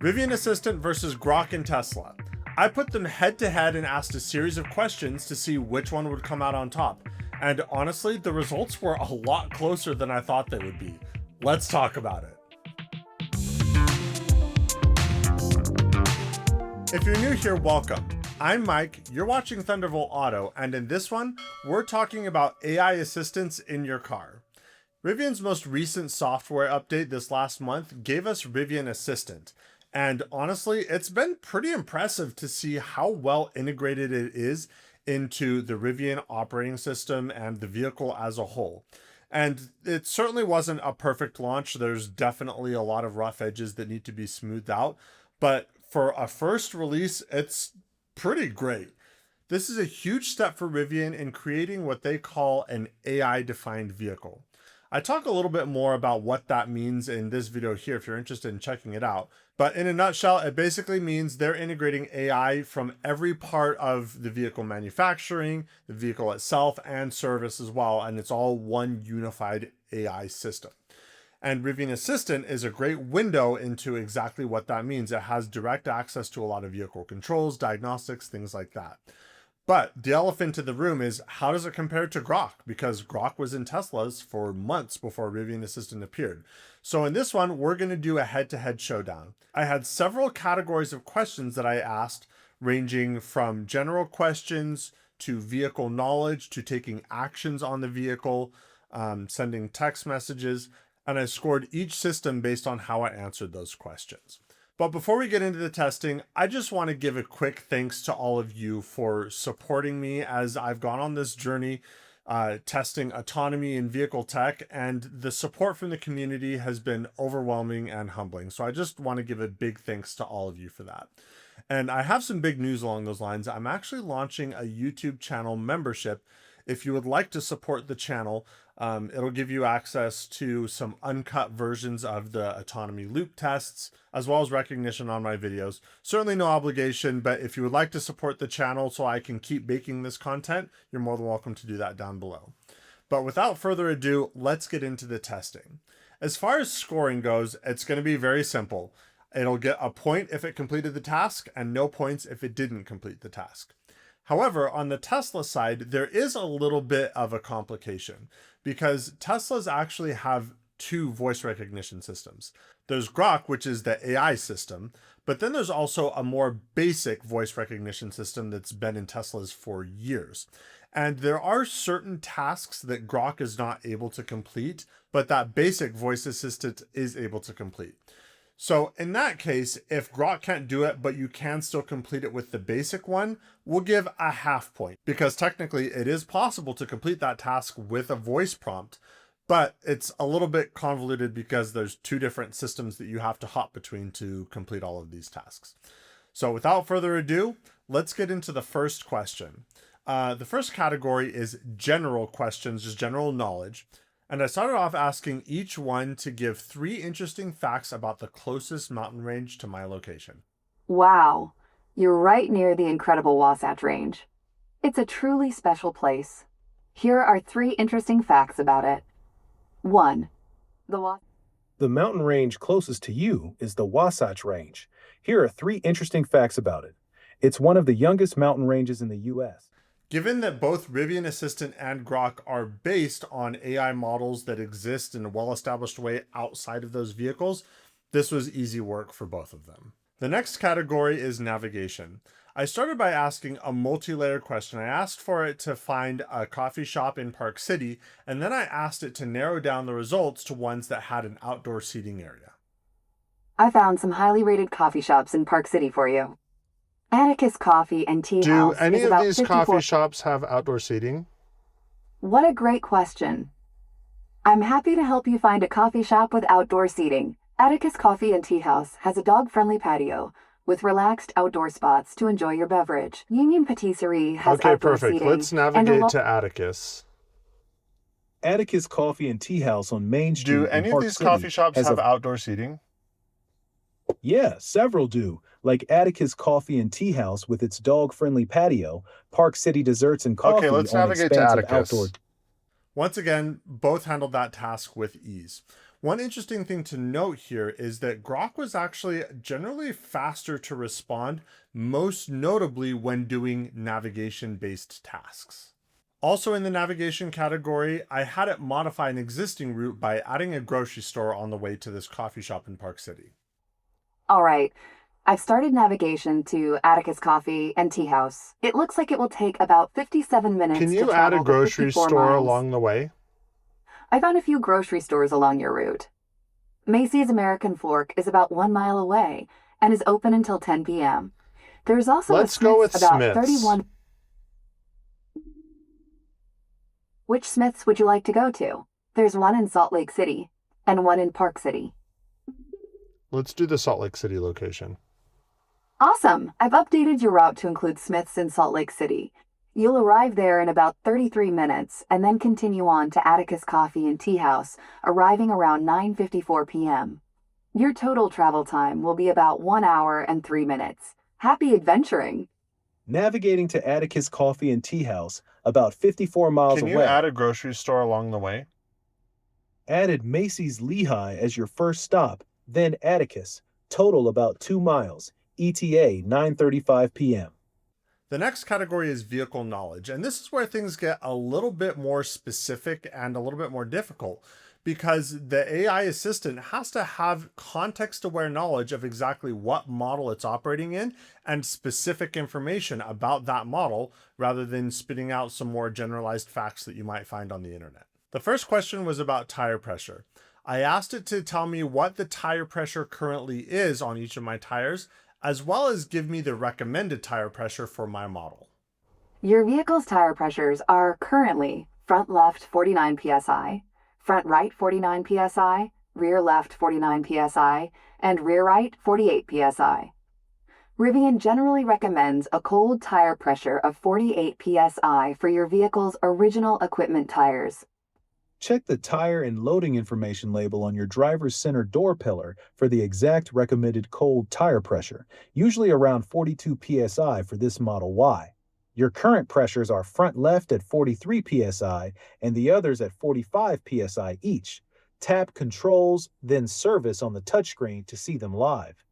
Rivian Assistant versus Grok and Tesla. I put them head to head and asked a series of questions to see which one would come out on top. And honestly, the results were a lot closer than I thought they would be. Let's talk about it. If you're new here, welcome. I'm Mike, you're watching Thunderbolt Auto, and in this one, we're talking about AI assistants in your car. Rivian's most recent software update this last month gave us Rivian Assistant. And honestly, it's been pretty impressive to see how well integrated it is into the Rivian operating system and the vehicle as a whole. And it certainly wasn't a perfect launch. There's definitely a lot of rough edges that need to be smoothed out. But for a first release, it's pretty great. This is a huge step for Rivian in creating what they call an AI-defined vehicle. I talk a little bit more about what that means in this video here if you're interested in checking it out. But in a nutshell, it basically means they're integrating AI from every part of the vehicle manufacturing, the vehicle itself, and service as well. And it's all one unified AI system. And Rivian Assistant is a great window into exactly what that means. It has direct access to a lot of vehicle controls, diagnostics, things like that. But the elephant in the room is, how does it compare to Grok? Because Grok was in Teslas for months before Rivian Assistant appeared. So in this one, we're going to do a head-to-head showdown. I had several categories of questions that I asked, ranging from general questions to vehicle knowledge to taking actions on the vehicle, sending text messages, and I scored each system based on how I answered those questions. But before we get into the testing, I just want to give a quick thanks to all of you for supporting me as I've gone on this journey testing autonomy in vehicle tech, and the support from the community has been overwhelming and humbling. So I just want to give a big thanks to all of you for that. And I have some big news along those lines. I'm actually launching a YouTube channel membership. If you would like to support the channel, it'll give you access to some uncut versions of the autonomy loop tests, as well as recognition on my videos. Certainly no obligation, but if you would like to support the channel so I can keep making this content, you're more than welcome to do that down below. But without further ado, let's get into the testing. As far as scoring goes, it's going to be very simple. It'll get a point if it completed the task and no points if it didn't complete the task. However, on the Tesla side, there is a little bit of a complication because Teslas actually have two voice recognition systems. There's Grok, which is the AI system, but then there's also a more basic voice recognition system that's been in Teslas for years. And there are certain tasks that Grok is not able to complete, but that basic voice assistant is able to complete. So in that case, if Grok can't do it, but you can still complete it with the basic one, we'll give a half point because technically it is possible to complete that task with a voice prompt, but it's a little bit convoluted because there's two different systems that you have to hop between to complete all of these tasks. So without further ado, let's get into the first question. The first category is general questions, just general knowledge. And I started off asking each one to give 3 interesting facts about the closest mountain range to my location. Wow, you're right near the incredible Wasatch Range. It's a truly special place. Here are 3 interesting facts about it. 1. The mountain range closest to you is the Wasatch Range. Here are 3 interesting facts about it. It's one of the youngest mountain ranges in the U.S. Given that both Rivian Assistant and Grok are based on AI models that exist in a well-established way outside of those vehicles, this was easy work for both of them. The next category is navigation. I started by asking a multi-layer question. I asked for it to find a coffee shop in Park City, and then I asked it to narrow down the results to ones that had an outdoor seating area. I found some highly rated coffee shops in Park City for you. Atticus Coffee and Tea House. Do any is of about these 54 coffee shops have outdoor seating? What a great question. I'm happy to help you find a coffee shop with outdoor seating. Atticus Coffee and Tea House has a dog-friendly patio with relaxed outdoor spots to enjoy your beverage. Union Patisserie has outdoor perfect. seating. Let's navigate to Atticus. Atticus Coffee and Tea House on Main Street. Do any of these coffee shops have outdoor seating? Yeah, several do, like Atticus Coffee and Tea House with its dog-friendly patio, Park City Desserts and Coffee. Okay, let's on navigate to expansive Atticus. outdoor. Once again, both handled that task with ease. One interesting thing to note here is that Grok was actually generally faster to respond, most notably when doing navigation-based tasks. Also in the navigation category, I had it modify an existing route by adding a grocery store on the way to this coffee shop in Park City. All right. I've started navigation to Atticus Coffee and Tea House. It looks like it will take about 57 minutes Can to you add a travel the grocery 54 store miles. along the way? I found a few grocery stores along your route. Macy's American Fork is about 1 mile away and is open until 10 p.m. There's also Let's a go with Smith's about Smith's. 31. Which Smiths would you like to go to? There's one in Salt Lake City and one in Park City. Let's do the Salt Lake City location. Awesome! I've updated your route to include Smith's in Salt Lake City. You'll arrive there in about 33 minutes and then continue on to Atticus Coffee and Tea House, arriving around 9:54 p.m. Your total travel time will be about 1 hour and 3 minutes. Happy adventuring! Navigating to Atticus Coffee and Tea House, about 54 miles Can away. you add a grocery store along the way? Added Macy's Lehigh as your first stop, then Atticus, total about 2 miles, ETA 9:35 p.m. The next category is vehicle knowledge, and this is where things get a little bit more specific and a little bit more difficult because the AI assistant has to have context-aware knowledge of exactly what model it's operating in and specific information about that model rather than spitting out some more generalized facts that you might find on the internet. The first question was about tire pressure. I asked it to tell me what the tire pressure currently is on each of my tires, as well as give me the recommended tire pressure for my model. Your vehicle's tire pressures are currently front left 49 psi, front right 49 psi, rear left 49 psi, and rear right 48 psi. Rivian generally recommends a cold tire pressure of 48 psi for your vehicle's original equipment tires. Check the tire and loading information label on your driver's center door pillar for the exact recommended cold tire pressure, usually around 42 psi for this Model Y. Your current pressures are front left at 43 psi and the others at 45 psi each. Tap Controls, then Service on the touchscreen to see them live.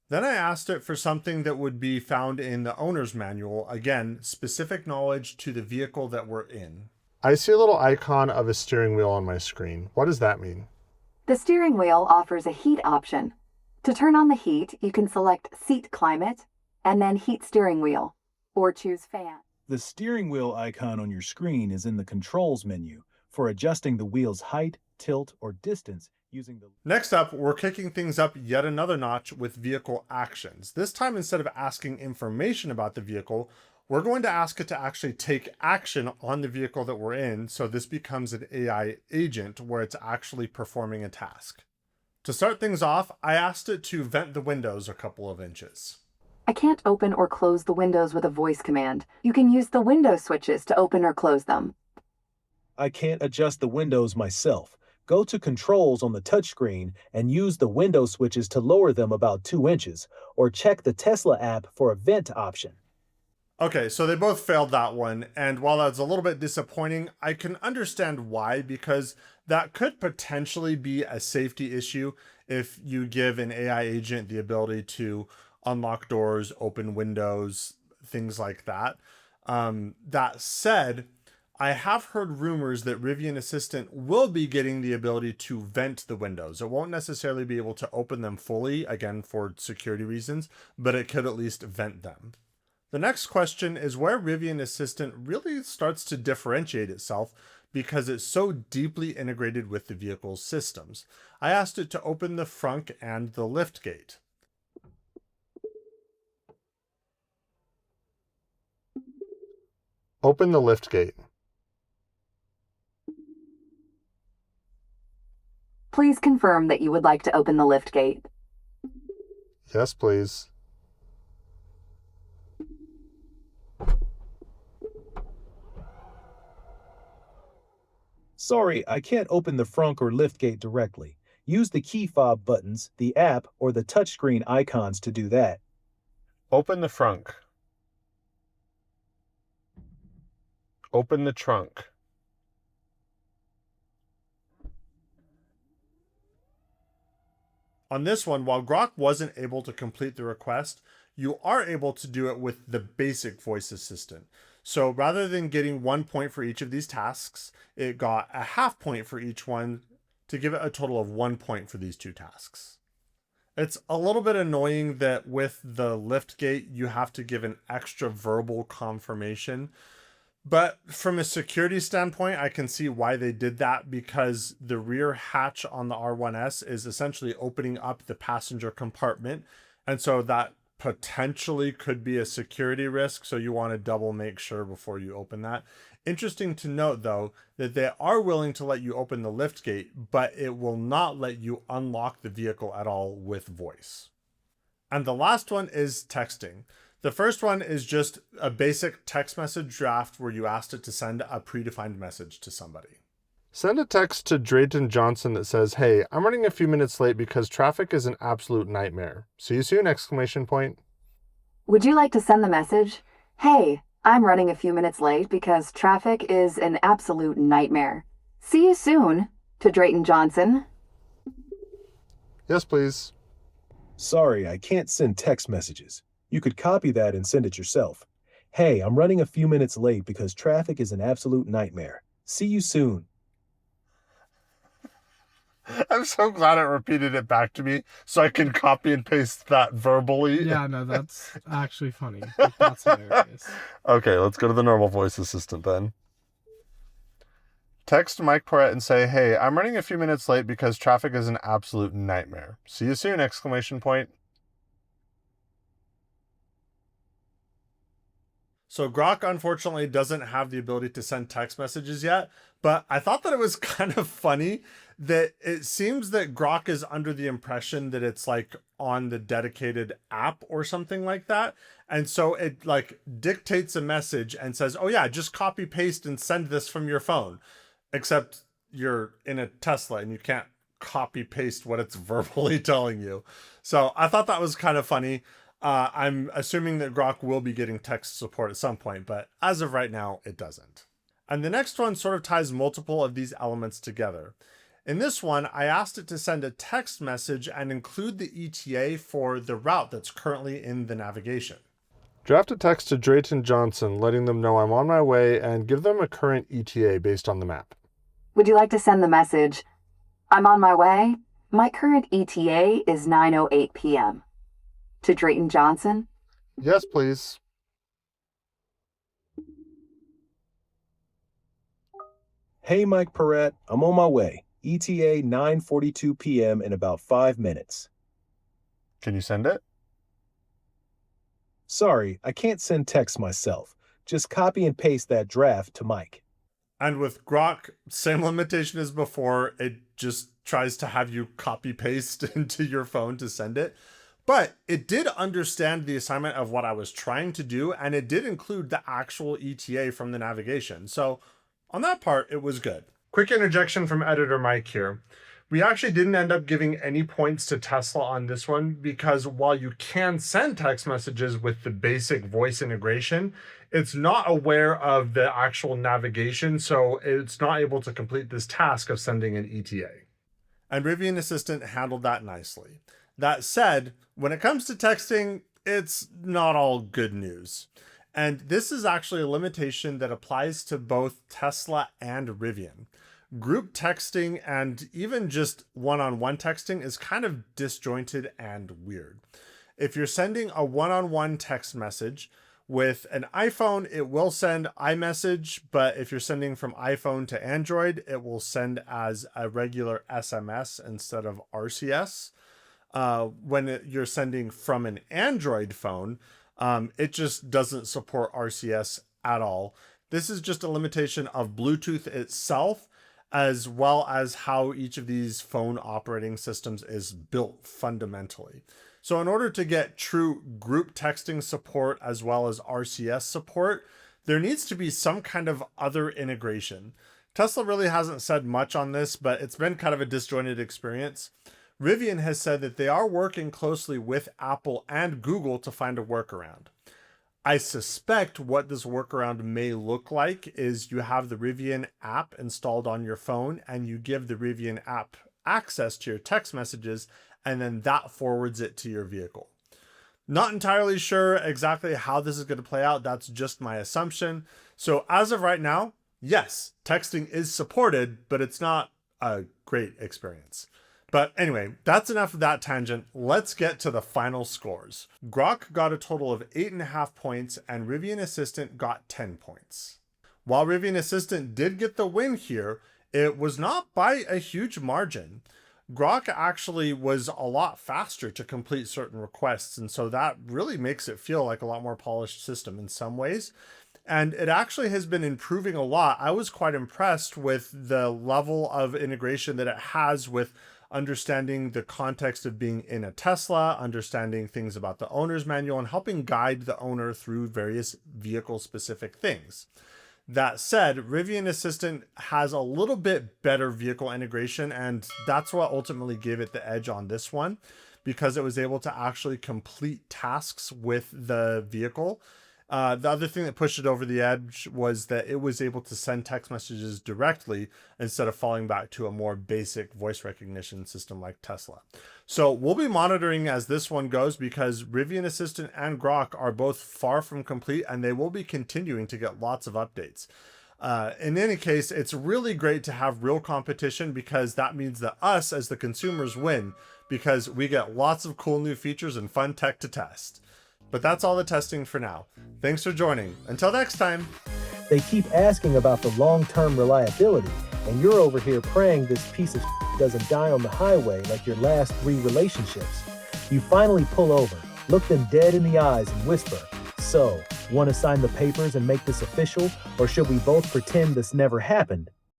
Then I asked it for something that would be found in the owner's manual, again, specific knowledge to the vehicle that we're in. I see a little icon of a steering wheel on my screen. What does that mean? The steering wheel offers a heat option. To turn on the heat, you can select Seat Climate and then Heat Steering Wheel, or choose Fan. The steering wheel icon on your screen is in the Controls menu for adjusting the wheel's height, tilt, or distance using the... Next up, we're kicking things up yet another notch with vehicle actions. This time, instead of asking information about the vehicle, we're going to ask it to actually take action on the vehicle that we're in, so this becomes an AI agent where it's actually performing a task. To start things off, I asked it to vent the windows a couple of inches. I can't open or close the windows with a voice command. You can use the window switches to open or close them. I can't adjust the windows myself. Go to Controls on the touchscreen and use the window switches to lower them about 2 inches, or check the Tesla app for a vent option. Okay, so they both failed that one, and while that's a little bit disappointing, I can understand why, because that could potentially be a safety issue if you give an AI agent the ability to unlock doors, open windows, things like that. That said, I have heard rumors that Rivian Assistant will be getting the ability to vent the windows. It won't necessarily be able to open them fully, again, for security reasons, but it could at least vent them. The next question is where Rivian Assistant really starts to differentiate itself because it's so deeply integrated with the vehicle's systems. I asked it to open the frunk and the lift gate. Open the lift gate. Please confirm that you would like to open the lift gate. Yes, please. Sorry, I can't open the frunk or lift gate directly. Use the key fob buttons, the app, or the touchscreen icons to do that. Open the frunk. Open the trunk. On this one, while Grok wasn't able to complete the request, you are able to do it with the basic voice assistant. So rather than getting 1 point for each of these tasks, it got a half point for each one to give it a total of 1 point for these two tasks. It's a little bit annoying that with the liftgate, you have to give an extra verbal confirmation. But from a security standpoint, I can see why they did that, because the rear hatch on the R1S is essentially opening up the passenger compartment. And so that potentially could be a security risk. So you want to double make sure before you open that. Interesting to note, though, that they are willing to let you open the liftgate, but it will not let you unlock the vehicle at all with voice. And the last one is texting. The first one is just a basic text message draft where you asked it to send a predefined message to somebody. Send a text to Drayton Johnson that says, "Hey, I'm running a few minutes late because traffic is an absolute nightmare. See you soon!" Would you like to send the message? Hey, I'm running a few minutes late because traffic is an absolute nightmare. See you soon, to Drayton Johnson. Yes, please. Sorry, I can't send text messages. You could copy that and send it yourself. Hey, I'm running a few minutes late because traffic is an absolute nightmare. See you soon. I'm so glad it repeated it back to me so I can copy and paste that verbally. Yeah, no, that's actually funny. Like, that's hilarious. Okay, let's go to the normal voice assistant then. Text Mike Perrette and say, "Hey, I'm running a few minutes late because traffic is an absolute nightmare. See you soon!" So Grok unfortunately doesn't have the ability to send text messages yet, but I thought that it was kind of funny that it seems that Grok is under the impression that it's like on the dedicated app or something like that. And so it like dictates a message and says, "Oh yeah, just copy paste and send this from your phone." Except you're in a Tesla and you can't copy paste what it's verbally telling you. So I thought that was kind of funny. I'm assuming that Grok will be getting text support at some point, but as of right now, it doesn't. And the next one sort of ties multiple of these elements together. In this one, I asked it to send a text message and include the ETA for the route that's currently in the navigation. Draft a text to Drayton Johnson, letting them know I'm on my way, and give them a current ETA based on the map. Would you like to send the message? I'm on my way. My current ETA is 9:08 p.m. To Drayton Johnson? Yes, please. Hey, Mike Perrette, I'm on my way. ETA 9:42 p.m. in about 5 minutes. Can you send it? Sorry, I can't send text myself. Just copy and paste that draft to Mike. And with Grok, same limitation as before. It just tries to have you copy paste into your phone to send it. But it did understand the assignment of what I was trying to do, and it did include the actual ETA from the navigation. So on that part, it was good. Quick interjection from editor Mike here. We actually didn't end up giving any points to Tesla on this one because while you can send text messages with the basic voice integration, it's not aware of the actual navigation, so it's not able to complete this task of sending an ETA. And Rivian Assistant handled that nicely. That said, when it comes to texting, it's not all good news. And this is actually a limitation that applies to both Tesla and Rivian. Group texting and even just one-on-one texting is kind of disjointed and weird. If you're sending a one-on-one text message with an iPhone, it will send iMessage, but if you're sending from iPhone to Android, it will send as a regular SMS instead of RCS. When you're sending from an Android phone, it just doesn't support RCS at all. This is just a limitation of Bluetooth itself, as well as how each of these phone operating systems is built fundamentally. So in order to get true group texting support as well as RCS support, there needs to be some kind of other integration. Tesla really hasn't said much on this, but it's been kind of a disjointed experience. Rivian has said that they are working closely with Apple and Google to find a workaround. I suspect what this workaround may look like is you have the Rivian app installed on your phone and you give the Rivian app access to your text messages, and then that forwards it to your vehicle. Not entirely sure exactly how this is going to play out. That's just my assumption. So as of right now, yes, texting is supported, but it's not a great experience. But anyway, that's enough of that tangent. Let's get to the final scores. Grok got a total of 8.5 points and Rivian Assistant got 10 points. While Rivian Assistant did get the win here, it was not by a huge margin. Grok actually was a lot faster to complete certain requests, and so that really makes it feel like a lot more polished system in some ways. And it actually has been improving a lot. I was quite impressed with the level of integration that it has with understanding the context of being in a Tesla, understanding things about the owner's manual, and helping guide the owner through various vehicle-specific things. That said, Rivian Assistant has a little bit better vehicle integration, and that's what ultimately gave it the edge on this one, because it was able to actually complete tasks with the vehicle. The other thing that pushed it over the edge was that it was able to send text messages directly instead of falling back to a more basic voice recognition system like Tesla. So we'll be monitoring as this one goes, because Rivian Assistant and Grok are both far from complete, and they will be continuing to get lots of updates. In any case, it's really great to have real competition, because that means that us as the consumers win, because we get lots of cool new features and fun tech to test. But that's all the testing for now. Thanks for joining. Until next time. They keep asking about the long-term reliability, and you're over here praying this piece of doesn't die on the highway like your last 3 relationships. You finally pull over, look them dead in the eyes and whisper, "So, want to sign the papers and make this official, or should we both pretend this never happened?"